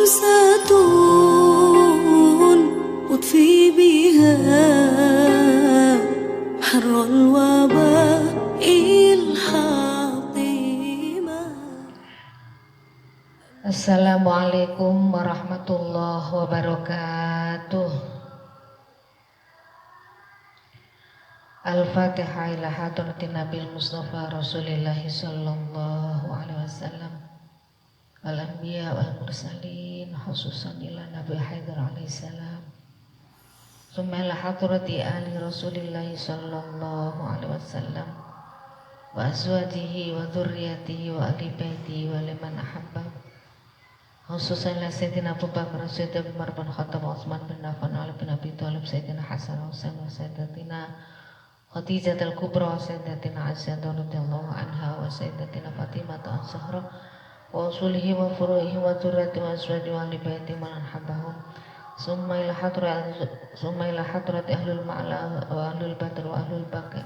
لمسة أطفي بها حر الوباء الحاطمة. Assalamualaikum warahmatullahi wabarakatuh. Al-Fatihah ila hadratin Nabil Mustafa Rasulillahi sallallahu alaihi wasallam wal anbiya wal mursalin khususan ila Nabi Haidar alaihi salam summa ila hadrati ali Rasulillahi sallallahu alaihi wasallam wa azwajihi wa dzurriyyatihi wa ahli baitihi wa liman ahabba khususan ila Sayyidina Abu Bakar, Sayyidina Umar bin Khattab, Utsman bin Affan, Ali bin Abi Thalib, Sayyidina Hasan, Husain, wa Sayyidatina Khadijah al-Kubra, wa Sayyidatina Aisyah radhiyallahu anha, wa Sayyidatina Fatimah az-Zahra, wa usulihi wa furu'ihi wa dzurriyyatihi wa azwajihi wa ahli baitihi man habbahum. Summa ila hadrati ahlul ma'la wa ahlul badr wa ahlul baqi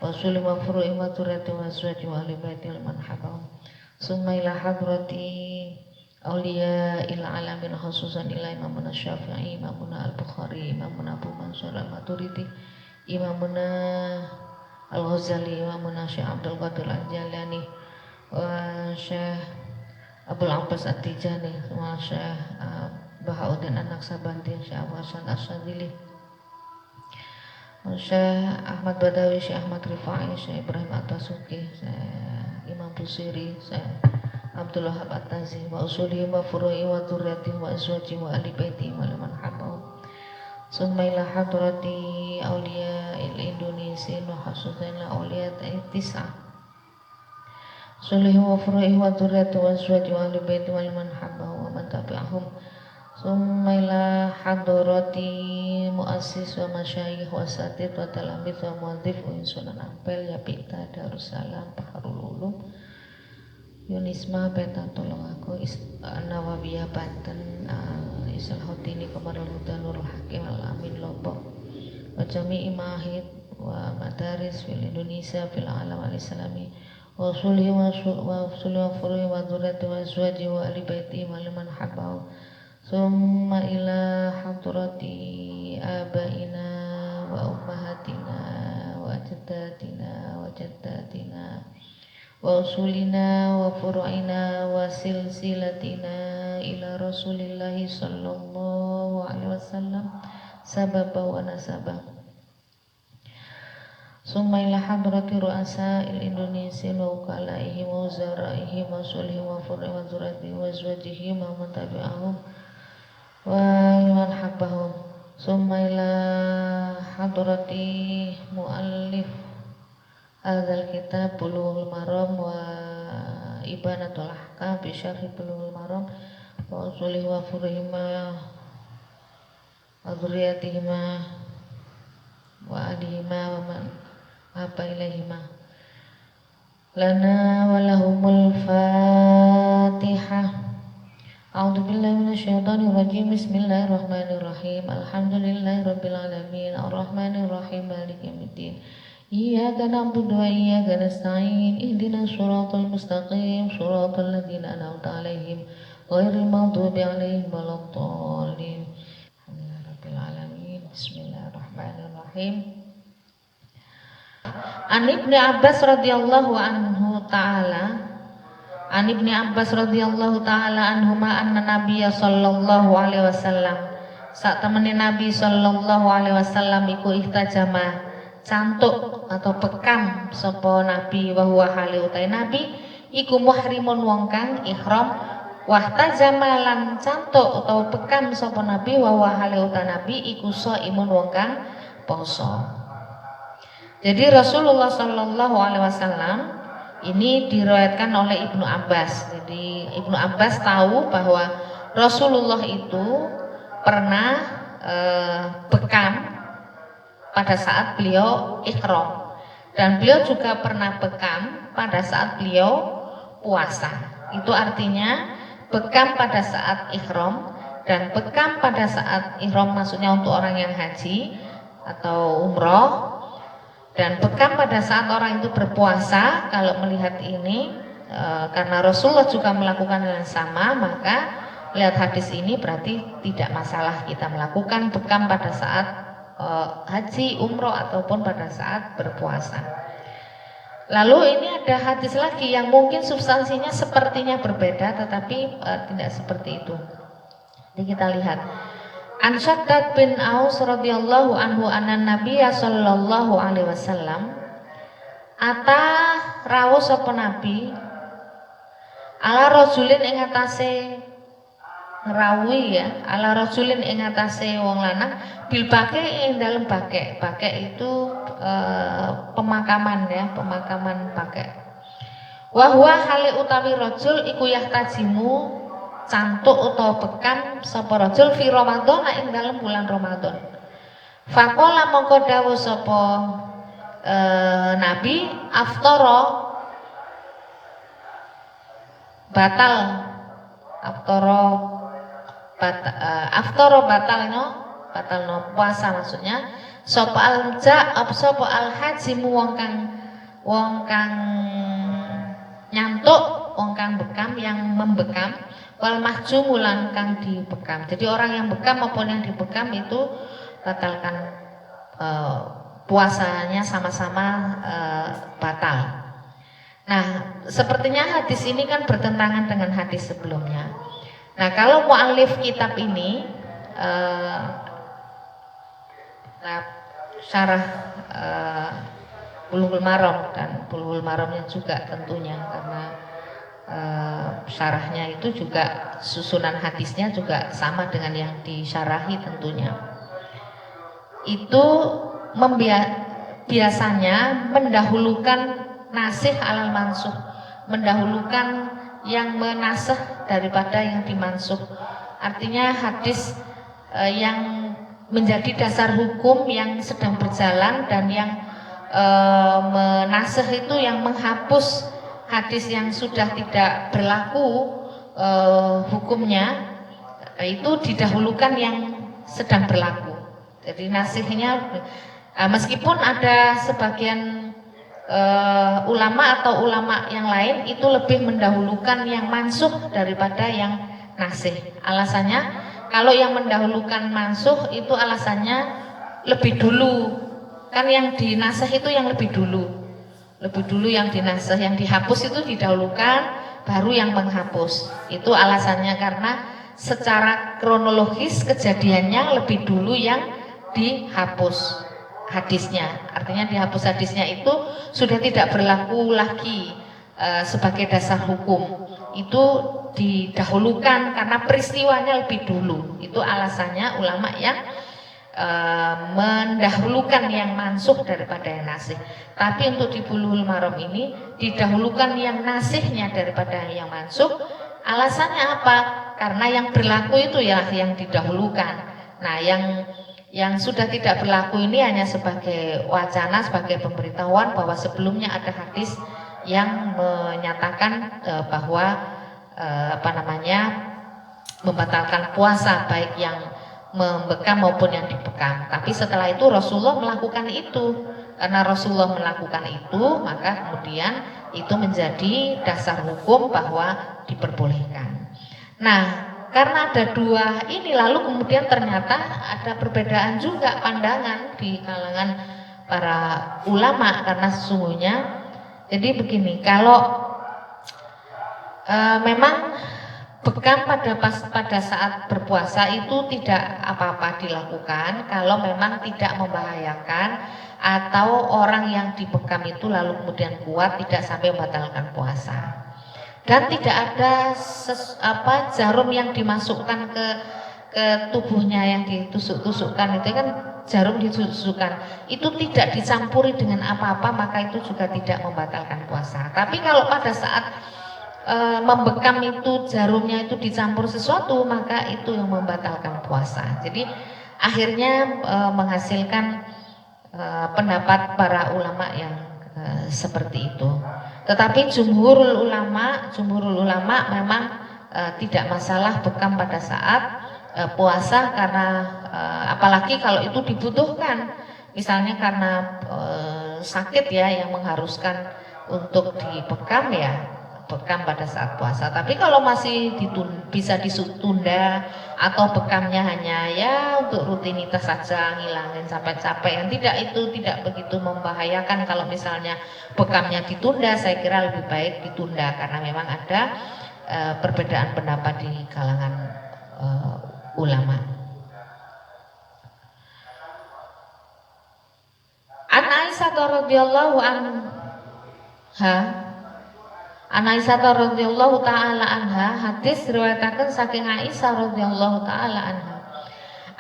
wa usulihi wa furu'ihi wa dzurriyyatihi wa azwajihi wa ahli baitihi man habbahum. Summa ila hadrati awliya il alamin khususan ila Imamuna Syafi'i, Imamuna Al-Bukhari, Imamuna Abu Mansur Al-Maturidi, Imamuna Al-Ghazali, Imamuna Syekh Abdul Qadir Al-Jalani, wa Syekh Abdul Abbas At-Tijani, wa Syekh Bahauddin An-Naqsabandi, Syekh Abu Hasan As-Sadili, wa Syekh Ahmad Badawi, Syekh Ahmad Rifai, Syekh Ibrahim At-Tasuki, Syekh Imam Busiri, Syekh Abdul Wahab At-Tazi, wa usulihi wa furu'i wa dzurriyyatihi wa azwajihi wa ahli baitihi wa liman habbahum. Summa ila hadrati awliya il-Indonesia wa khususan ila awliya tis'ah. Usulihi wa furu'i wa dzurriyyatihi wa azwajihi wa ahli baitihi wa liman habbahum wa man tabi'ahum. Summa ila hadrati muassis wa masyayikh wa asatidz wa talamidz wa muadzif wa Sunan Ampel, Yapita, Darussalam, Baharul Ulum, Yunisma, Peta Tolongago, Nawawiyah Banten, Islahuddin Qamarul Huda, Nurul Hakim, Al-Amin Lombok, wa jami'i mahid wa madaris fil Indonesia fil alam al-islami, wa usulihi wa furu'i wa dzurriyyatihi wa azwajihi wa ahli baitihi wa liman habbahu. Summa ila hadrati abaina wa ummahatina wa ajdatina wa jaddatina wa usulina wa furu'ina wa silsilatina ila Rasulillahi sallallahu alaihi wasallam sababa wa nasaba. Summa ila hadrati ru'asa il-Indonesia wa ukalaihi wa uzaraihi wa usulihi wa furu'i wa dzurriyyatihi wa azwajihi wa man tabi'ahum wa man habbahum. Summa ila hadrati muallif Al kitab Bulughul Maram wa Ibanatul Ahkam bi syarhi Bulughul Maram wa usulihi wa furu'ihima wa dzurriyyatihima wa adihima wa man apa ilaihima. Lana wa lahumul Fatihah. A'udzu billahi minasyaitonir rajim. Bismillahirrahmanirrahim. Alhamdulillahirabbil alamin. Arrahmanir rahim. Maliki yaumiddin. Iyyaka na'budu wa iyyaka nasta'in. Ihdinas shiratal mustaqim, shiratal ladzina an'amta 'alaihim ghairil maghdubi 'alaihim waladdallin. Alhamdulillahirabbil alamin. Bismillahirrahmanirrahim. An Ibnu Abbas radhiyallahu anhu ta'ala An Ibnu Abbas radhiyallahu ta'ala anhuma anna Nabiyya sallallahu alaihi wasallam sak temene Nabi sallallahu alaihi wasallam iku ihtajama cantuk atau pekam sapa Nabi wa huwa hale utahe Nabi iku muhrimun wong kang ihram wahtajama lan cantuk atau pekam sapa Nabi wa huwa hale utahe Nabi iku shaimun wong kang poso. Jadi Rasulullah sallallahu alaihi wasallam ini diriwayatkan oleh Ibnu Abbas. Jadi Ibnu Abbas tahu bahwa Rasulullah itu pernah bekam pada saat beliau ihram, dan beliau juga pernah bekam pada saat beliau puasa. Itu artinya bekam pada saat ihram dan bekam pada saat ihram maksudnya untuk orang yang haji atau umroh, dan bekam pada saat orang itu berpuasa. Kalau melihat ini karena Rasulullah juga melakukan hal yang sama, maka lihat hadis ini berarti tidak masalah kita melakukan bekam pada saat haji, umroh ataupun pada saat berpuasa. Lalu ini ada hadis lagi yang mungkin substansinya sepertinya berbeda, tetapi tidak seperti itu. Jadi kita lihat. An Syaddad bin Aus radhiyallahu anhu anna Nabiyya sallallahu alaihi wasallam ata rawuh sapa nabi ala rajulin ing atase ngrawuhi ya, ala rajulin ing atase wong lanang bil bake ing dalem bake. Bake itu pemakaman ya, pemakaman bake. Wa huwa hale utawi rajul iku yahtajimu cantuk utawa bekam sapa rajul fi Ramadan ing dalem bulan Ramadan. Faqala mongko dawuh sapa Nabi aftara batal batalno puasa maksudnya sapa al hajimu wong kang nyantuk, wong kang bekam, yang membekam, wal mahjumulan kang dibekam. Jadi orang yang bekam maupun yang dibekam itu batalkan puasanya sama-sama batal. Nah, sepertinya hadis ini kan bertentangan dengan hadis sebelumnya. Nah, kalau mu'allif kitab ini syarah Bulughul Maram, dan Bulughul Maramnya juga tentunya karena syarahnya itu juga susunan hadisnya juga sama dengan yang disyarahi tentunya. Itu biasanya mendahulukan nasih alal mansuh, mendahulukan yang menasah daripada yang dimansuh. Artinya hadis yang menjadi dasar hukum yang sedang berjalan dan yang menasah itu yang menghapus hadis yang sudah tidak berlaku hukumnya, itu didahulukan yang sedang berlaku. Jadi nasihnya meskipun ada sebagian ulama atau ulama yang lain itu lebih mendahulukan yang mansuh daripada yang nasih. Alasannya kalau yang mendahulukan mansuh itu alasannya lebih dulu. Kan yang dinasah itu yang lebih dulu yang dinasah, yang dihapus itu didahulukan, baru yang menghapus. Itu alasannya karena secara kronologis kejadiannya lebih dulu yang dihapus hadisnya. Artinya dihapus hadisnya itu sudah tidak berlaku lagi sebagai dasar hukum. Itu didahulukan karena peristiwanya lebih dulu. Itu alasannya ulama yang mendahulukan yang mansuh daripada yang nasih. Tapi untuk di Bulughul Maram ini didahulukan yang nasihnya daripada yang mansuh. Alasannya apa? Karena yang berlaku itu ya yang didahulukan. Nah, yang sudah tidak berlaku ini hanya sebagai wacana, sebagai pemberitahuan bahwa sebelumnya ada hadis yang menyatakan bahwa membatalkan puasa baik yang membekam maupun yang dibekam. Tapi setelah itu Rasulullah melakukan itu. Karena Rasulullah melakukan itu, maka kemudian itu menjadi dasar hukum bahwa diperbolehkan. Nah, karena ada dua ini, lalu kemudian ternyata ada perbedaan juga pandangan di kalangan para ulama. Karena sesungguhnya, jadi begini, kalau memang bekam pada saat berpuasa itu tidak apa-apa dilakukan kalau memang tidak membahayakan, atau orang yang dibekam itu lalu kemudian kuat tidak sampai membatalkan puasa. Dan tidak ada jarum yang dimasukkan ke tubuhnya yang ditusuk-tusukkan itu kan jarum ditusukkan, itu tidak dicampuri dengan apa-apa, maka itu juga tidak membatalkan puasa. Tapi kalau pada saat membekam itu jarumnya itu dicampur sesuatu, maka itu yang membatalkan puasa. Jadi akhirnya menghasilkan pendapat para ulama yang seperti itu. Tetapi jumhurul ulama memang tidak masalah bekam pada saat puasa, karena apalagi kalau itu dibutuhkan, misalnya karena sakit ya yang mengharuskan untuk dibekam ya. bekam pada saat puasa. Tapi kalau masih bisa ditunda atau bekamnya hanya ya untuk rutinitas saja, ngilangin sampai capek, yang itu tidak begitu membahayakan. Kalau misalnya bekamnya ditunda, saya kira lebih baik ditunda karena memang ada perbedaan pendapat di kalangan ulama. An Aisyah radhiyallahu anha, An Aisyah radhiyallahu taala anha, hadis riwayataken saking Aisyah radhiyallahu taala anha.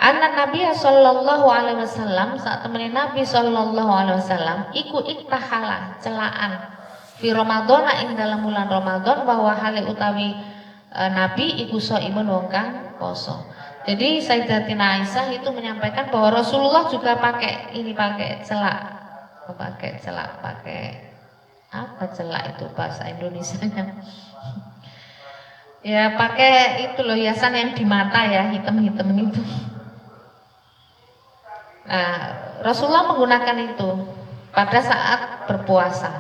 Anna Nabi sallallahu alaihi wasallam, saat temene Nabi sallallahu alaihi wasallam iku iktahala celaan fi Ramadan ing dalam bulan Ramadan, bahwa hale utawi Nabi iku shaimun wong kang poso. Jadi Sayyidatina Aisyah itu menyampaikan bahwa Rasulullah juga pakai celak, pakai apa celak itu bahasa Indonesianya? Ya pakai itu loh, hiasan yang di mata ya, hitam-hitam itu. Nah, Rasulullah menggunakan itu pada saat berpuasa.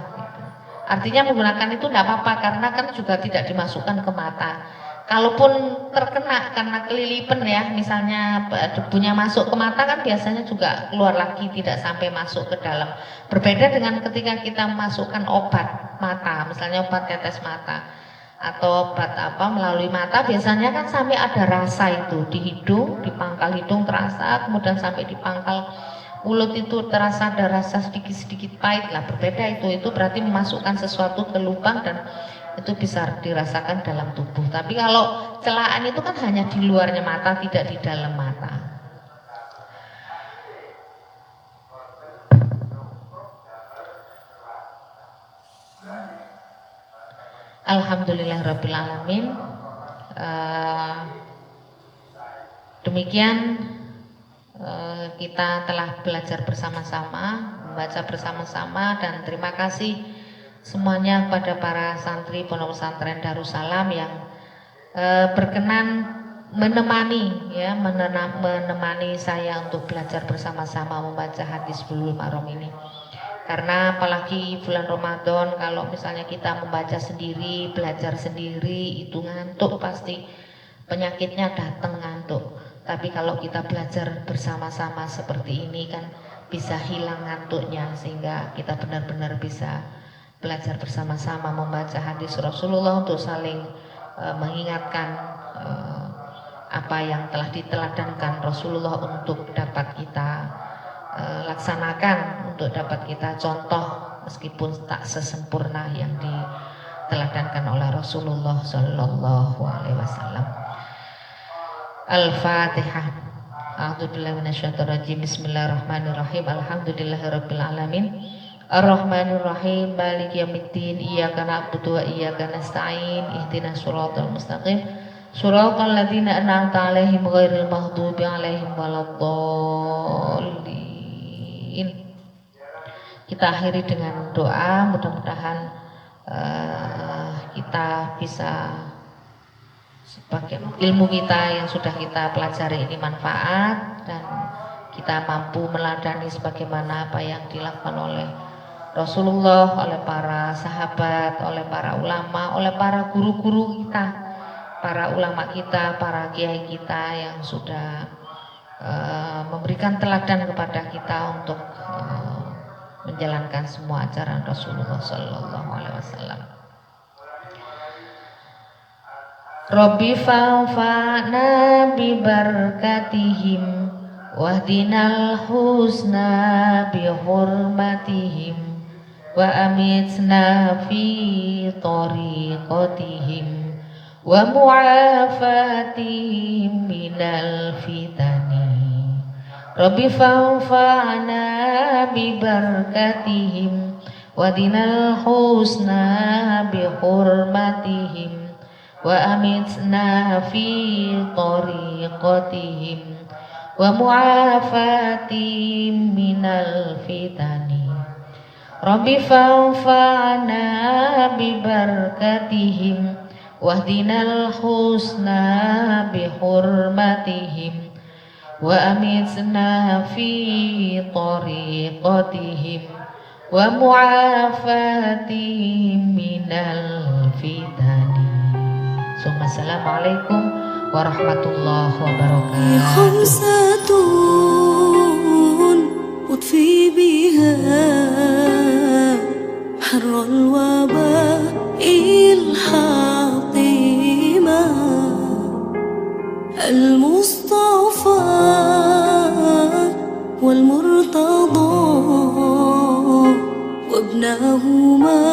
Artinya menggunakan itu tidak apa-apa karena kan juga tidak dimasukkan ke mata. Kalaupun terkena karena kelilipan ya, misalnya debunya masuk ke mata kan biasanya juga keluar lagi, tidak sampai masuk ke dalam. Berbeda dengan ketika kita masukkan obat mata, misalnya obat tetes mata atau obat apa melalui mata, biasanya kan sampai ada rasa itu di hidung, di pangkal hidung terasa, kemudian sampai di pangkal mulut itu terasa ada rasa sedikit-sedikit pahit lah. Berbeda itu berarti memasukkan sesuatu ke lubang dan itu bisa dirasakan dalam tubuh. Tapi kalau celaan itu kan hanya di luarnya mata, tidak di dalam mata. Alhamdulillahirabbil alamin. Demikian kita telah belajar bersama-sama, membaca bersama-sama, dan terima kasih semuanya kepada para santri Pondok Pesantren Darussalam yang berkenan menemani saya untuk belajar bersama-sama membaca hadis Bulughul Maram ini. Karena apalagi bulan Ramadan, kalau misalnya kita membaca sendiri, belajar sendiri, itu ngantuk pasti, penyakitnya datang ngantuk. Tapi kalau kita belajar bersama-sama seperti ini kan bisa hilang ngantuknya, sehingga kita benar-benar bisa belajar bersama-sama membaca hadis Rasulullah untuk saling mengingatkan apa yang telah diteladankan Rasulullah untuk dapat kita laksanakan, untuk dapat kita contoh meskipun tak sesempurna yang diteladankan oleh Rasulullah Sallallahu Alaihi Wasallam. Al-Fatihah. A'udzubillahi minasyaitonirrajim. Bismillahirrahmanirrahim. Alhamdulillahirabbil alamin. Ar-Rahmanir-Rahim, Maliki yaumiddin, Iyyaka na'budu wa iyyaka nasta'in, Ihdinas shiratal mustaqim, shiratal ladzina an'amta 'alaihim ghairil maghdubi 'alaihim waladdallin. Kita akhiri dengan doa, mudah-mudahan kita bisa sebagai ilmu kita yang sudah kita pelajari ini manfaat dan kita mampu meladani sebagaimana apa yang dilakukan oleh Rasulullah, oleh para sahabat, oleh para ulama, oleh para guru-guru kita, para ulama kita, para kiai kita yang sudah memberikan teladan kepada kita untuk menjalankan semua ajaran Rasulullah Sallallahu Alaihi Wasallam. Rabbi fa'fa'na bi barakatihim wahdinal husna bi hurmatihim wa amitna fi tariqatihim wa mu'afatihim minal fitani. Rabbi fa'fa'na bi barakatihim wahdinal husna bi hurmatihim wa amitna fi tariqatihim wa mu'afatihim minal fitani. Rabbi fa'fa'na bi barakatihim wahdinal husna bi hurmatihim wa amitna fi tariqatihim ومعافاتهم من الفتن. ثم السلام عليكم ورحمة الله وبركاته. خمسة أطفي بها حر الوباء الحاطمة، المصطفى والمرتضى وابنهما